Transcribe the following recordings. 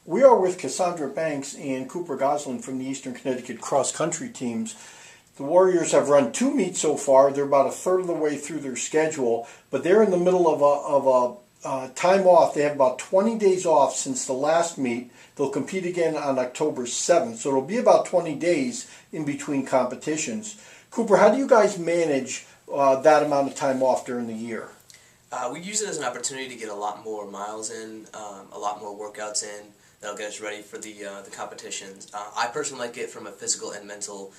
We are with Cassandra Banks and Cooper Goslin from the Eastern Connecticut cross-country teams. The Warriors have run 2 meets so far. They're about a third of the way through their schedule, but they're in the middle of a time off. They have about 20 days off since the last meet. They'll compete again on October 7th, so it'll be about 20 days in between competitions. Cooper, how do you guys manage that amount of time off during the year? We use it as an opportunity to get a lot more miles in, a lot more workouts in. That'll get us ready for the competitions. I personally like it from a physical and mental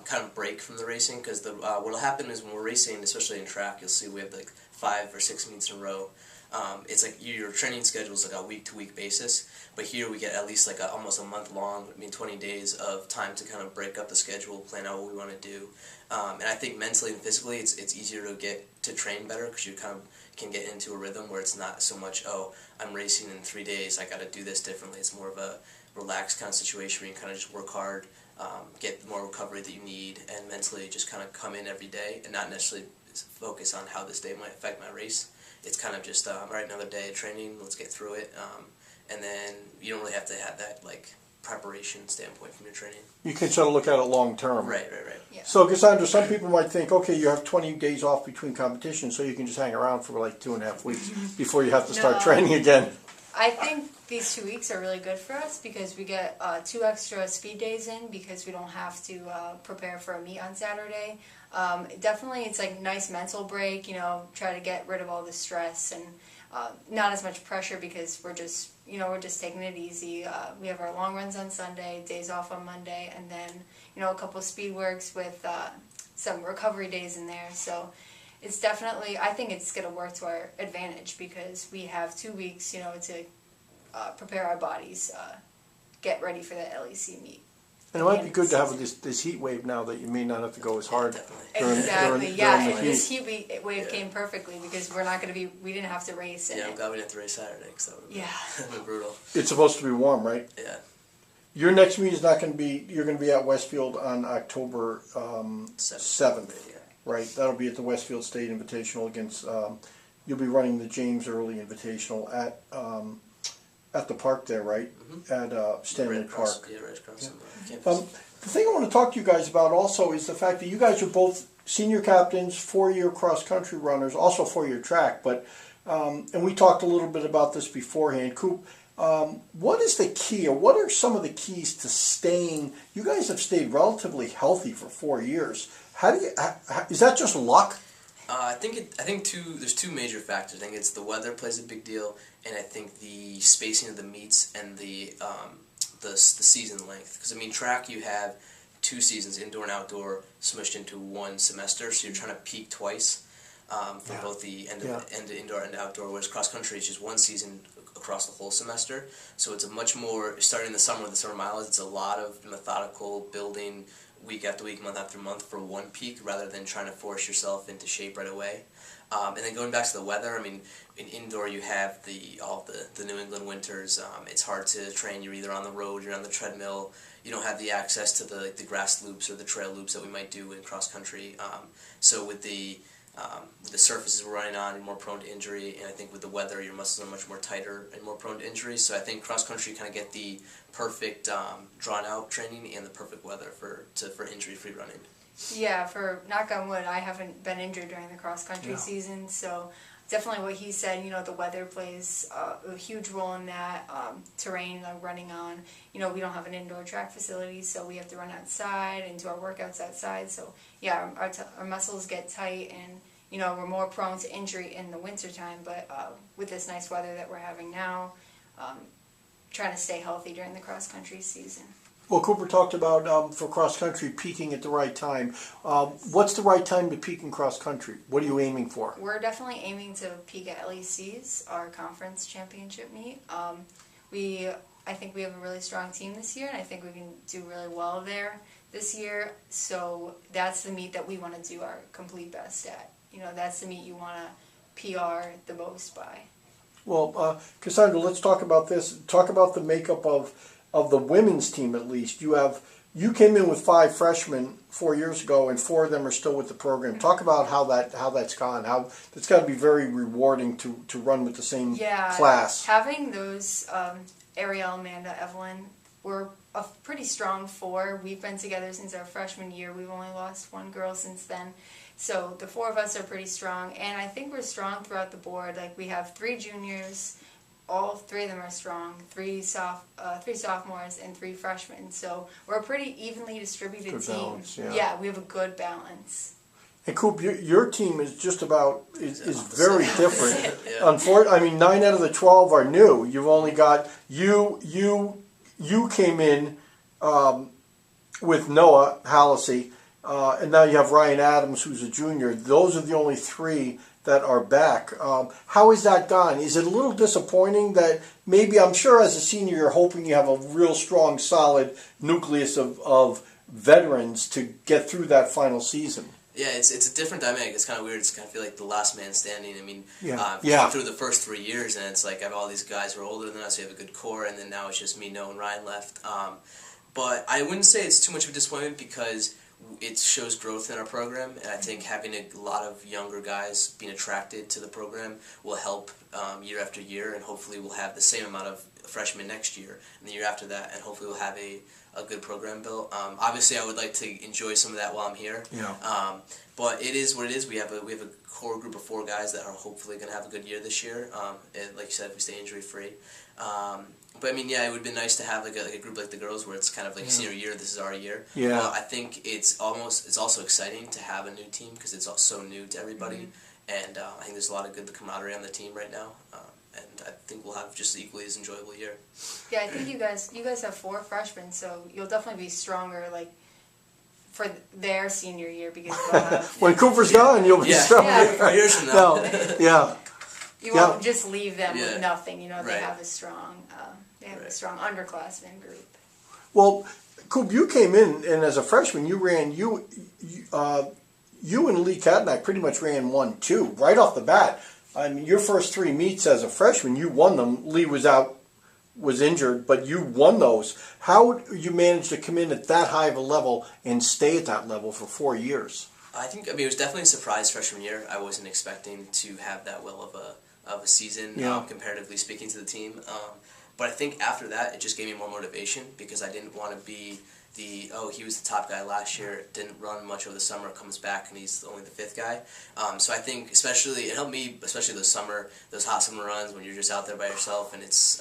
kind of break from the racing, because what'll happen is when we're racing, especially in track, you'll see we have like 5 or 6 meets in a row. It's like your training schedule is like a week-to-week basis, but here we get at least like almost a month long, 20 days of time to kind of break up the schedule, plan out what we want to do. And I think mentally and physically it's easier to get to train better, because you kind of can get into a rhythm where it's not so much, oh, I'm racing in 3 days, I got to do this differently. It's more of a relaxed kind of situation where you kind of just work hard, get the more recovery that you need, and mentally just kind of come in every day and not necessarily focus on how this day might affect my race. It's kind of just, all right, another day of training, let's get through it, and then you don't really have to have that like preparation standpoint from your training. You can sort of look at it long term. Right. Yeah. So, Cassandra, some people might think, okay, you have 20 days off between competitions, so you can just hang around for like 2.5 weeks before you have to start training again. I think these 2 weeks are really good for us because we get 2 extra speed days in, because we don't have to prepare for a meet on Saturday. Definitely, it's like a nice mental break, try to get rid of all the stress and not as much pressure, because we're just taking it easy. We have our long runs on Sunday, days off on Monday, and then, a couple speed works with some recovery days in there. So it's definitely, I think it's going to work to our advantage, because we have 2 weeks, to prepare our bodies, get ready for the LEC meet. And it might be good to have this heat wave now that you may not have to go as hard. Exactly, yeah. During the This heat wave came perfectly, because we didn't have to race. Yeah, I'm glad we didn't have to race Saturday, because that would have been brutal. It's supposed to be warm, right? Yeah. Your next meet is not going to be, you're going to be at Westfield on October 7th, right? That'll be at the Westfield State Invitational against, you'll be running the James Early Invitational at the park there, right? Mm-hmm. At Stanley Park. Yeah, right across campus. The thing I want to talk to you guys about also is the fact that you guys are both senior captains, 4-year cross-country runners, also 4-year track, but, and we talked a little bit about this beforehand. Coop, what is the key, or what are some of the keys to staying, you guys have stayed relatively healthy for 4 years. Is that just luck? I think there's 2 major factors. I think it's the weather plays a big deal, and I think the spacing of the meets and the season length. Because track, you have 2 seasons, indoor and outdoor, smushed into 1 semester, so you're trying to peak twice for both the end of indoor and outdoor. Whereas cross country is just 1 season across the whole semester, so it's a much more, starting in the summer with the summer miles, it's a lot of methodical building week after week, month after month for 1 peak, rather than trying to force yourself into shape right away. And then going back to the weather, in indoor you have all the New England winters. It's hard to train. You're either on the road, you're on the treadmill. You don't have the access to the grass loops or the trail loops that we might do in cross country. So with the surfaces we're running on, you're more prone to injury, and I think with the weather, your muscles are much more tighter and more prone to injury. So I think cross country kind of get the perfect drawn out training and the perfect weather for injury free running. Yeah, for knock on wood, I haven't been injured during the cross-country season, so definitely what he said, the weather plays a huge role in that, terrain, running on, we don't have an indoor track facility, so we have to run outside and do our workouts outside, so yeah, our muscles get tight, and, we're more prone to injury in the wintertime, but with this nice weather that we're having now, trying to stay healthy during the cross-country season. Well, Cooper talked about, for cross-country, peaking at the right time. What's the right time to peak in cross-country? What are you aiming for? We're definitely aiming to peak at LECs, our conference championship meet. I think we have a really strong team this year, and I think we can do really well there this year. So that's the meet that we want to do our complete best at. That's the meet you want to PR the most by. Well, Cassandra, let's talk about this. Talk about the makeup of the women's team, at least. You have you came in with 5 freshmen 4 years ago, and 4 of them are still with the program. Talk about how that's gone. How it's got to be very rewarding to run with the same class. Having those Ariel, Amanda, Evelyn, we're a pretty strong 4. We've been together since our freshman year. We've only lost 1 girl since then. So the 4 of us are pretty strong, and I think we're strong throughout the board. Like, we have 3 juniors. All 3 of them are strong, 3 sophomores and 3 freshmen. So we're a pretty evenly distributed good team. Balance, We have a good balance. And Coop, your team is just about is very different. Yeah. Unfortunately, I mean, 9 out of the 12 are new. You've only got you came in with Noah Hallisey, and now you have Ryan Adams, who's a junior. Those are the only 3 that are back. How has that gone? Is it a little disappointing that maybe, I'm sure as a senior you're hoping you have a real strong, solid nucleus of veterans to get through that final season? Yeah, it's a different dynamic. It's kind of weird. It's kind of feel like the last man standing. I mean, through the first 3 years, and it's like I have all these guys who are older than us. We have a good core, and then now it's just me, Noah, and Ryan left. But I wouldn't say it's too much of a disappointment because it shows growth in our program, and I think having a lot of younger guys being attracted to the program will help year after year, and hopefully we'll have the same amount of freshmen next year and the year after that, and hopefully we'll have a good program built. Obviously, I would like to enjoy some of that while I'm here. Yeah. But it is what it is. We have a core group of 4 guys that are hopefully going to have a good year this year. And like you said, if we stay injury free. But I mean, yeah, it would be nice to have like a group like the girls where it's kind of like senior year. This is our year. Yeah. I think it's also exciting to have a new team because it's so new to everybody, and I think there's a lot of good camaraderie on the team right now. And I think we'll have just equally as enjoyable year. Yeah, I think you guys have 4 freshmen, so you'll definitely be stronger, like, for their senior year because they'll have... When Cooper's gone, you'll be stronger. Yeah. 4 years from now. Yeah. You won't just leave them with nothing. You know, they Right. have a strong, a strong underclassmen group. Well, Coop, you came in, and as a freshman, you ran you and Lee Katnack pretty much ran 1-2 right off the bat. I mean, your first 3 meets as a freshman, you won them. Lee was injured, but you won those. How you managed to come in at that high of a level and stay at that level for 4 years? I mean, it was definitely a surprise freshman year. I wasn't expecting to have that well of a season, comparatively speaking to the team. But I think after that, it just gave me more motivation because I didn't want to be he was the top guy last year, didn't run much over the summer, comes back and he's only the 5th guy. So I think it helped me, especially those hot summer runs when you're just out there by yourself and it's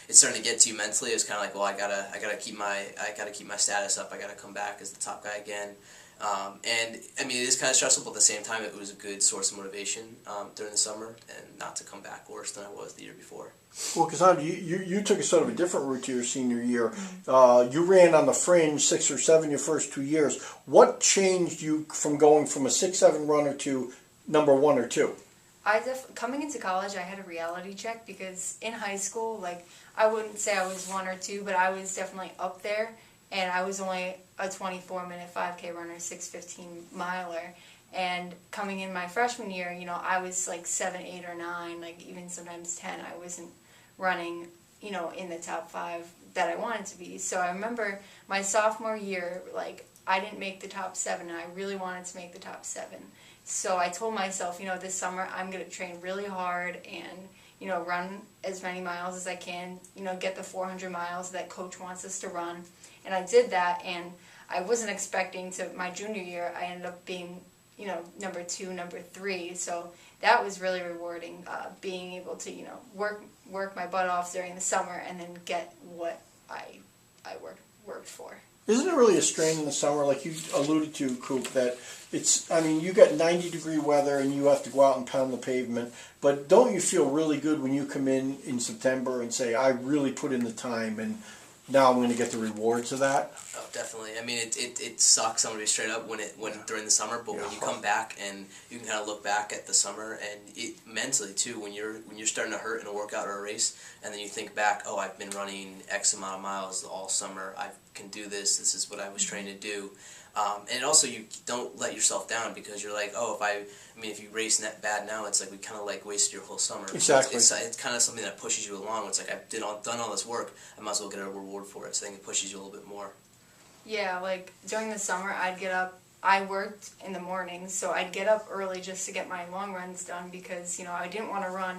starting to get to you mentally. It's kind of like, well, I gotta keep my status up. I gotta come back as the top guy again. And I mean, it is kind of stressful, but at the same time, it was a good source of motivation during the summer, and not to come back worse than I was the year before. Well, Kassandrah, you took a sort of a different route to your senior year. You ran on the fringe 6 or 7 your first 2 years. What changed you from going from a 6-7 runner to number 1 or 2? Coming into college, I had a reality check because in high school, like, I wouldn't say I was 1 or 2, but I was definitely up there. And I was only a 24-minute 5K runner, 6:15 miler. And coming in my freshman year, you know, I was like 7, 8, or 9, like even sometimes 10. I wasn't running, you know, in the top 5 that I wanted to be. So I remember my sophomore year, like, I didn't make the top 7, and I really wanted to make the top 7. So I told myself, you know, this summer I'm going to train really hard and, you know, run as many miles as I can, you know, get the 400 miles that coach wants us to run. And I did that, and I wasn't expecting to, my junior year, I ended up being, you know, number 2, number 3. So that was really rewarding, being able to, you know, work my butt off during the summer and then get what I worked for. Isn't it really a strain in the summer, like you alluded to, Coop, that it's, I mean, you got 90-degree weather and you have to go out and pound the pavement, but don't you feel really good when you come in September and say, I really put in the time and now I'm going to get the rewards of that? Oh, definitely. I mean, it sucks, I'm going to be straight up, when during the summer, but when you come back and you can kind of look back at the summer and mentally too, when you're starting to hurt in a workout or a race, and then you think back, oh, I've been running X amount of miles all summer, I can do this is what I was trained to do. And also, you don't let yourself down because you're like, oh, if you race bad now, it's like we kind of like wasted your whole summer. Exactly. So it's kind of something that pushes you along. It's like I've done all this work, I might as well get a reward for it. So I think it pushes you a little bit more. Yeah, like during the summer, I'd get up. I worked in the mornings, so I'd get up early just to get my long runs done because I didn't want to run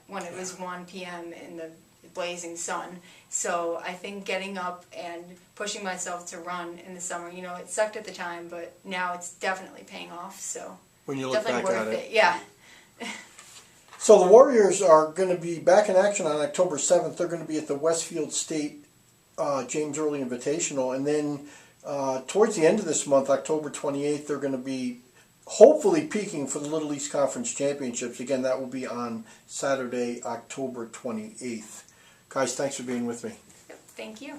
when it was 1 p.m. in the blazing sun. So I think getting up and pushing myself to run in the summer, it sucked at the time, but now it's definitely paying off. So When you look definitely back worth at it. Yeah. So the Warriors are going to be back in action on October 7th. They're going to be at the Westfield State James Early Invitational. And then towards the end of this month, October 28th, they're going to be hopefully peaking for the Little East Conference Championships. Again, that will be on Saturday, October 28th. Guys, thanks for being with me. Thank you.